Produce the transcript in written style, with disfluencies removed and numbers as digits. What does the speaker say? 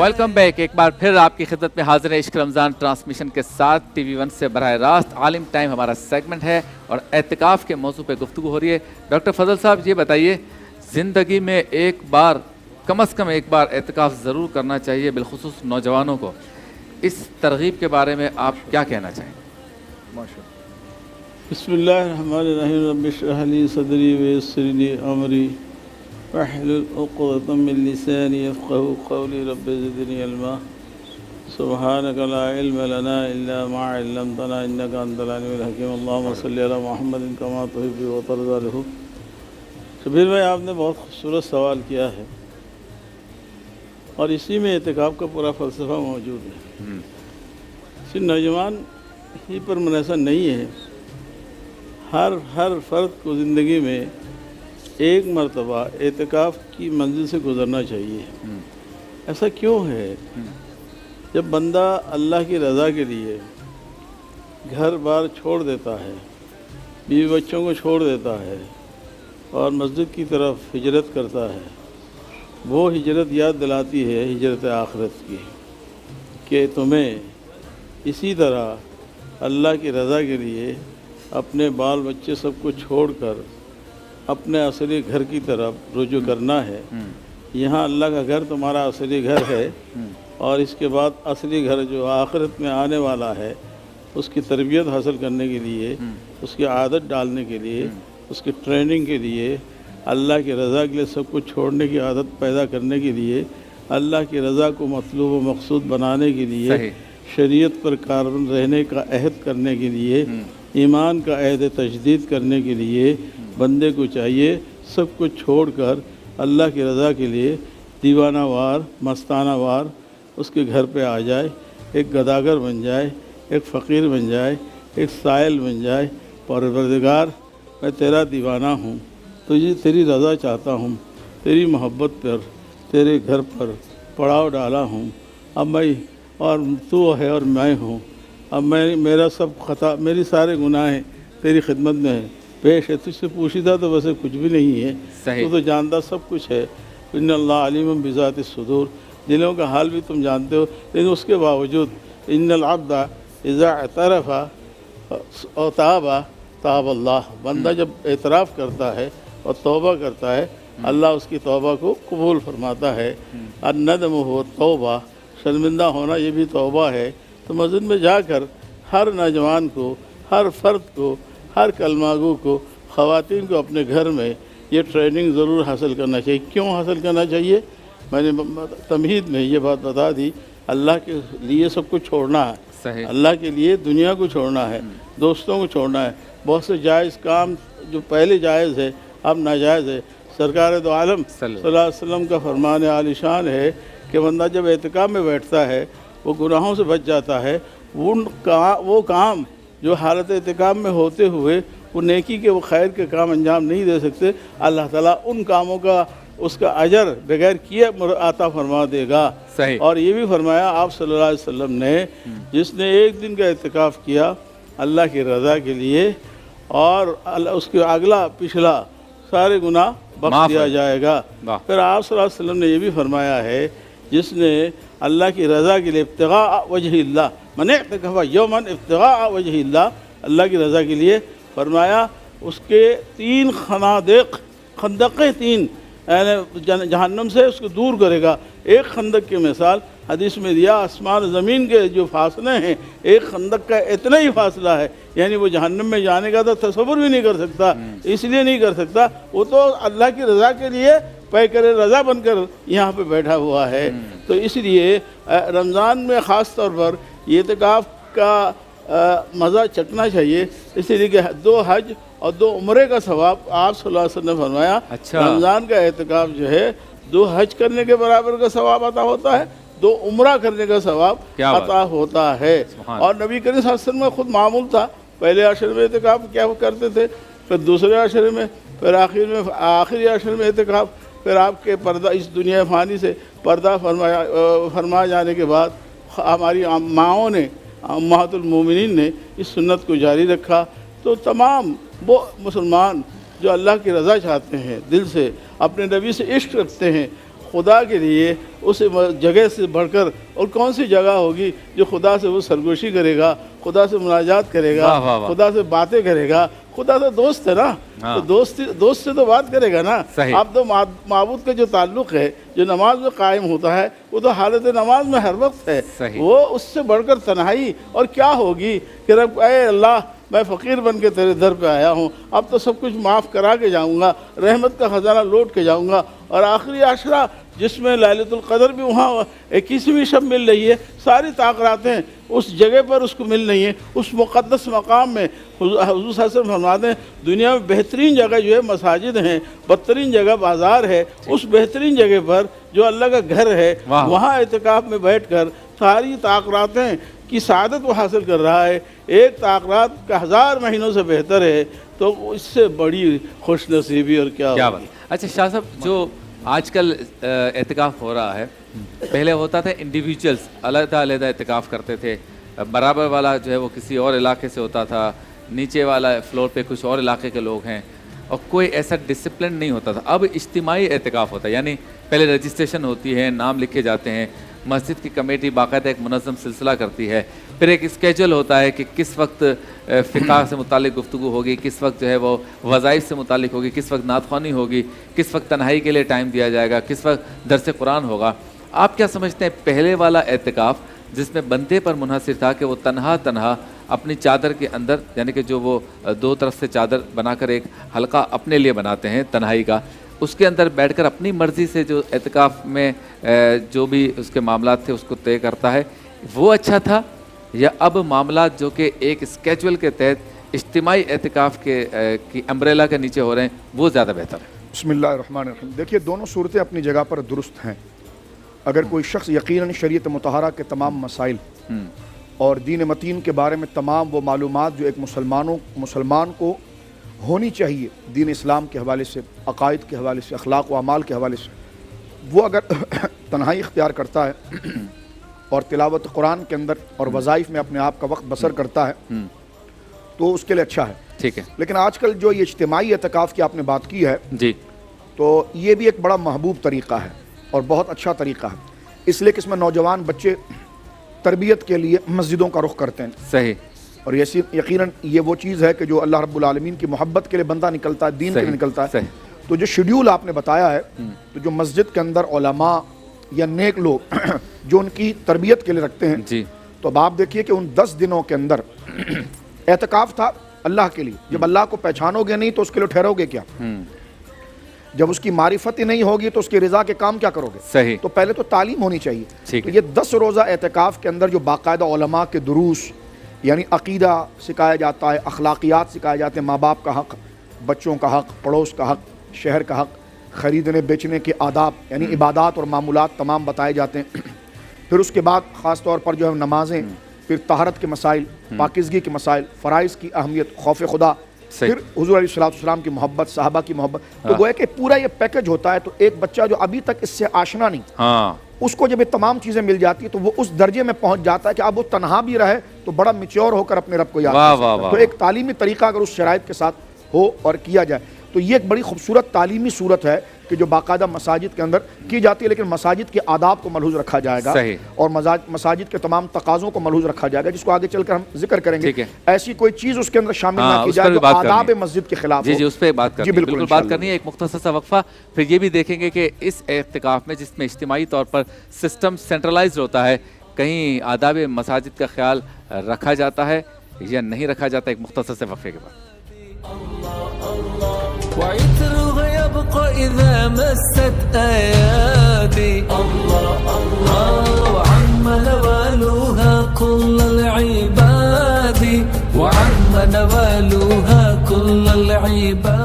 Welcome back, ایک بار پھر آپ کی خدمت میں حاضر ہے عشق رمضان ٹرانسمیشن کے ساتھ ٹی وی 1 سے براہ راست عالم ٹائم ہمارا سیگمنٹ ہے اور اعتکاف کے موضوع پہ گفتگو ہو رہی ہے۔ ڈاکٹر فضل صاحب یہ بتائیے، زندگی میں ایک بار کم از کم ایک بار اعتکاف ضرور کرنا چاہیے، بالخصوص نوجوانوں کو، اس ترغیب کے بارے میں آپ کیا کہنا چاہیں؟ بسم اللہ الرحمن الرحیم، رب اشرح لی صدری ویسر لی امری واحلل عقدۃ من لسانی یفقهوا قولی، رب زدنی علما، سبحانک لا علم لنا الا ما علمتنا انک انت العلیم الحکیم، اللہم صلی علی محمد کما تحب وترضى له۔ شبیر بھائی، آپ نے بہت خوبصورت سوال کیا ہے اور اسی میں اعتکاف کا پورا فلسفہ موجود ہے۔ صرف نوجوان ہی پر منحصر نہیں ہے، ہر فرد کو زندگی میں ایک مرتبہ اعتکاف کی منزل سے گزرنا چاہیے۔ ایسا کیوں ہے؟ جب بندہ اللہ کی رضا کے لیے گھر بار چھوڑ دیتا ہے، بیوی بچوں کو چھوڑ دیتا ہے اور مسجد کی طرف ہجرت کرتا ہے، وہ ہجرت یاد دلاتی ہے ہجرت آخرت کی، کہ تمہیں اسی طرح اللہ کی رضا کے لیے اپنے بال بچے سب کو چھوڑ کر اپنے اصلی گھر کی طرف رجوع کرنا ہے۔ یہاں اللہ کا گھر تمہارا اصلی گھر ہے، اور اس کے بعد اصلی گھر جو آخرت میں آنے والا ہے، اس کی تربیت حاصل کرنے کے لیے، اس کی عادت ڈالنے کے لیے، اس کی ٹریننگ کے لیے، اللہ کی رضا کے لیے سب کچھ چھوڑنے کی عادت پیدا کرنے کے لیے، اللہ کی رضا کو مطلوب و مقصود بنانے کے لیے، شریعت پر کاربن رہنے کا عہد کرنے کے لیے، ایمان کا عہد تجدید کرنے کے لیے بندے کو چاہیے سب کچھ چھوڑ کر اللہ کی رضا کے لیے دیوانہ وار، مستانہ وار اس کے گھر پہ آ جائے، ایک گداگر بن جائے، ایک فقیر بن جائے، ایک سائل بن جائے۔ پروردگار، میں تیرا دیوانہ ہوں، تیری رضا چاہتا ہوں، تیری محبت پر تیرے گھر پر پڑاؤ ڈالا ہوں، اب میں اور تو ہے اور میں ہوں، اب میرا سب خطا، میری سارے گناہیں تیری خدمت میں ہے، پیش ہے، تجھ سے پوشیدہ تو ویسے کچھ بھی نہیں ہے، تو جانتا سب کچھ ہے۔ ان اللہ علیم بذات الصدور، دلوں کا حال بھی تم جانتے ہو، لیکن اس کے باوجود ان العبد اذا اعترف او تاب تاب اللہ، بندہ جب اعتراف کرتا ہے اور توبہ کرتا ہے، اللہ اس کی توبہ کو قبول فرماتا ہے۔ الندم ہو توبہ، شرمندہ ہونا یہ بھی توبہ ہے۔ تو مسجد میں جا کر ہر نوجوان کو، ہر فرد کو، ہر کلمہ گو کو، خواتین کو اپنے گھر میں یہ ٹریننگ ضرور حاصل کرنا چاہیے۔ کیوں حاصل کرنا چاہیے؟ میں نے تمہید میں یہ بات بتا دی، اللہ کے لیے سب کچھ چھوڑنا ہے، اللہ کے لیے دنیا کو چھوڑنا ہے، دوستوں کو چھوڑنا ہے، بہت سے جائز کام جو پہلے جائز ہے اب ناجائز ہے۔ سرکار دو عالم صلی اللہ علیہ وسلم کا فرمان عالی شان ہے کہ بندہ جب اعتکاف میں بیٹھتا ہے وہ گناہوں سے بچ جاتا ہے۔ وہ کام جو حالت اعتکاف میں ہوتے ہوئے وہ نیکی کے، وہ خیر کے کام انجام نہیں دے سکتے، اللہ تعالیٰ ان کاموں کا اس کا اجر بغیر کیے عطا فرما دے گا۔ اور یہ بھی فرمایا آپ صلی اللہ علیہ وسلم نے، جس نے ایک دن کا اعتکاف کیا اللہ کی رضا کے لیے، اور اس کے اگلا پچھلا سارے گناہ بخش دیا جائے گا۔ پھر آپ صلی اللہ علیہ وسلم نے یہ بھی فرمایا ہے، جس نے اللہ کی رضا کے لیے ابتغاء وجہ اللہ، من اعتکف یوما ابتغاء وجہ اللہ، اللہ کی رضا کے لیے فرمایا اس کے 3 خندقیں 3 یعنی جہنم سے اس کو دور کرے گا۔ ایک خندق کی مثال حدیث میں دیا، آسمان زمین کے جو فاصلے ہیں، ایک خندق کا اتنا ہی فاصلہ ہے، یعنی وہ جہنم میں جانے کا تو تصور بھی نہیں کر سکتا۔ اس لیے نہیں کر سکتا، وہ تو اللہ کی رضا کے لیے پیکر رضا بن کر یہاں پہ بیٹھا ہوا ہے۔ تو اس لیے رمضان میں خاص طور پر یہ اعتکاف کا مزہ چکنا چاہیے، اس لیے کہ 2 حج اور 2 عمرے کا ثواب آپ صلی اللہ علیہ وسلم نے فرمایا۔ رمضان کا اعتکاف جو ہے 2 حج کرنے کے برابر کا ثواب عطا ہوتا ہے، 2 عمرہ کرنے کا ثواب عطا ہوتا ہے۔ اور نبی کریم صلی اللہ علیہ وسلم میں خود معمول تھا، پہلے عشر میں اعتکاف کیا کرتے تھے، پھر دوسرے عشر میں، پھر آخری عشر میں اعتکاف، پھر آپ کے پردہ اس دنیا فانی سے پردہ فرما جانے کے بعد ہماری ماؤں نے، امہات المومنین نے اس سنت کو جاری رکھا۔ تو تمام وہ مسلمان جو اللہ کی رضا چاہتے ہیں، دل سے اپنے نبی سے عشق رکھتے ہیں، خدا کے لیے اس جگہ سے بڑھ کر اور کون سی جگہ ہوگی جو خدا سے وہ سرگوشی کرے گا, خدا سے مناجات کرے گا, واہ واہ واہ. خدا سے باتیں کرے گا. خدا تو دوست ہے نا, ہاں. تو دوست سے تو بات کرے گا نا. صحیح. اب تو معبود کا جو تعلق ہے جو نماز میں قائم ہوتا ہے وہ تو حالت نماز میں ہر وقت ہے. صحیح. وہ اس سے بڑھ کر تنہائی اور کیا ہوگی کہ رب اے اللہ میں فقیر بن کے تیرے در پہ آیا ہوں, اب تو سب کچھ معاف کرا کے جاؤں گا, رحمت کا خزانہ لوٹ کے جاؤں گا. اور آخری عشرہ جس میں لیلۃ القدر بھی وہاں 21ویں شب مل رہی ہے, ساری طاقتیں اس جگہ پر اس کو مل رہی ہیں, اس مقدس مقام میں. حضور صلی اللہ علیہ وسلم فرماتے ہیں دنیا میں بہترین جگہ جو ہے مساجد ہیں, بدترین جگہ بازار ہے. اس بہترین جگہ پر جو اللہ کا گھر ہے وہاں اعتکاف میں بیٹھ کر ساری طاقتیں کی سعادت وہ حاصل کر رہا ہے. ایک طاقت کا 1000 مہینوں سے بہتر ہے, تو اس سے بڑی خوش نصیبی اور کیا ہوگی. اچھا شاہ صاحب, جو آج کل اعتکاف ہو رہا ہے, پہلے ہوتا تھا انڈیویجولس علیحدہ علیحدہ اعتکاف کرتے تھے, برابر والا جو ہے وہ کسی اور علاقے سے ہوتا تھا, نیچے والا فلور پہ کچھ اور علاقے کے لوگ ہیں, اور کوئی ایسا ڈسپلن نہیں ہوتا تھا. اب اجتماعی اعتکاف ہوتا ہے, یعنی پہلے رجسٹریشن ہوتی ہے, نام لکھے جاتے ہیں, مسجد کی کمیٹی باقاعدہ ایک منظم سلسلہ کرتی ہے, پھر ایک اسکیجول ہوتا ہے کہ کس وقت فقہ سے متعلق گفتگو ہوگی, کس وقت جو ہے وہ وظائف سے متعلق ہوگی, کس وقت نعت خوانی ہوگی, کس وقت تنہائی کے لیے ٹائم دیا جائے گا, کس وقت درس قرآن ہوگا. آپ کیا سمجھتے ہیں پہلے والا اعتکاف جس میں بندے پر منحصر تھا کہ وہ تنہا اپنی چادر کے اندر, یعنی کہ جو وہ دو طرف سے چادر بنا کر ایک حلقہ اپنے لیے بناتے ہیں تنہائی کا, اس کے اندر بیٹھ کر اپنی مرضی سے جو اعتکاف میں جو بھی اس کے معاملات تھے اس کو طے کرتا ہے, وہ اچھا تھا, یا اب معاملات جو کہ ایک اسکیجول کے تحت اجتماعی اعتکاف کی امبریلا کے نیچے ہو رہے ہیں وہ زیادہ بہتر ہے؟ بسم اللہ الرحمن الرحیم. دیکھیے دونوں صورتیں اپنی جگہ پر درست ہیں. اگر کوئی شخص یقیناً شریعت مطہرہ کے تمام مسائل اور دین متین کے بارے میں تمام وہ معلومات جو ایک مسلمان کو ہونی چاہیے دین اسلام کے حوالے سے, عقائد کے حوالے سے, اخلاق و اعمال کے حوالے سے, وہ اگر تنہائی اختیار کرتا ہے اور تلاوت قرآن کے اندر اور وظائف میں اپنے آپ کا وقت بسر کرتا ہے تو اس کے لیے اچھا ہے. ٹھیک ہے. لیکن آج کل جو یہ اجتماعی اعتکاف کی آپ نے بات کی ہے جی, تو یہ بھی ایک بڑا محبوب طریقہ ہے اور بہت اچھا طریقہ ہے, اس لیے کہ اس میں نوجوان بچے تربیت کے لیے مسجدوں کا رخ کرتے ہیں. صحیح. اور یقیناً یہ وہ چیز ہے کہ جو اللہ رب العالمین کی محبت کے لیے بندہ نکلتا ہے, دین کے لیے نکلتا ہے. تو جو شیڈیول آپ نے بتایا ہے, تو جو مسجد کے اندر علماء یا نیک لوگ جو ان کی تربیت کے لیے رکھتے ہیں جی, تو اب آپ دیکھیے کہ ان 10 دنوں کے اندر اعتکاف تھا اللہ کے لیے. جب اللہ کو پہچانو گے نہیں تو اس کے لیے ٹھہرو گے کیا؟ جب اس کی معرفت ہی نہیں ہوگی تو اس کی رضا کے کام کیا کرو گے؟ صحیح. تو پہلے تو تعلیم ہونی چاہیے. ٹھیک تو ہے. یہ 10 روزہ اعتکاف کے اندر جو باقاعدہ علماء کے دروس یعنی عقیدہ سکھایا جاتا ہے, اخلاقیات سکھائے جاتے ہیں, ماں باپ کا حق, بچوں کا حق, پڑوس کا حق, شہر کا حق, خریدنے بیچنے کے آداب یعنی عبادات اور معمولات تمام بتائے جاتے ہیں. پھر اس کے بعد خاص طور پر جو ہے نمازیں, پھر طہارت کے مسائل, پاکیزگی کے مسائل, فرائض کی اہمیت, خوف خدا, پھر حضور علیہ السلام کی محبت, صحابہ کی محبت. تو گویا کہ پورا یہ پیکج ہوتا ہے. تو ایک بچہ جو ابھی تک اس سے آشنا نہیں, اس کو جب یہ تمام چیزیں مل جاتی ہے تو وہ اس درجے میں پہنچ جاتا ہے کہ اب وہ تنہا بھی رہے تو بڑا میچور ہو کر اپنے رب کو یاد کر سکتا ہے. تو ایک تعلیمی طریقہ اگر اس شرائط کے ساتھ ہو اور کیا جائے تو یہ ایک بڑی خوبصورت تعلیمی صورت ہے کہ جو باقاعدہ مساجد کے اندر کی جاتی ہے, لیکن مساجد کے آداب کو ملحوظ رکھا جائے گا اور مساجد کے تمام تقاضوں کو ملحوظ رکھا جائے گا, جس کو آگے چل کر ہم ذکر کریں گے. ایسی کوئی چیز اس کے اندر شامل نہ کی جائے جو آداب مسجد کے خلاف ہو. جی اس پہ بات کرنی ہے, بالکل بات کرنی ہے. ایک مختصر سا وقفہ, پھر یہ بھی دیکھیں گے کہ اس اعتکاف میں جس میں اجتماعی طور پر سسٹم سینٹرلائزڈ ہوتا ہے, کہیں آداب مساجد کا خیال رکھا جاتا ہے یا نہیں رکھا جاتا. ایک مختصر سے وقفے کے بعد. وعطرها يبقى إذا مست أيادي الله الله وعم نوالها كل العباد وعم نوالها كل العباد.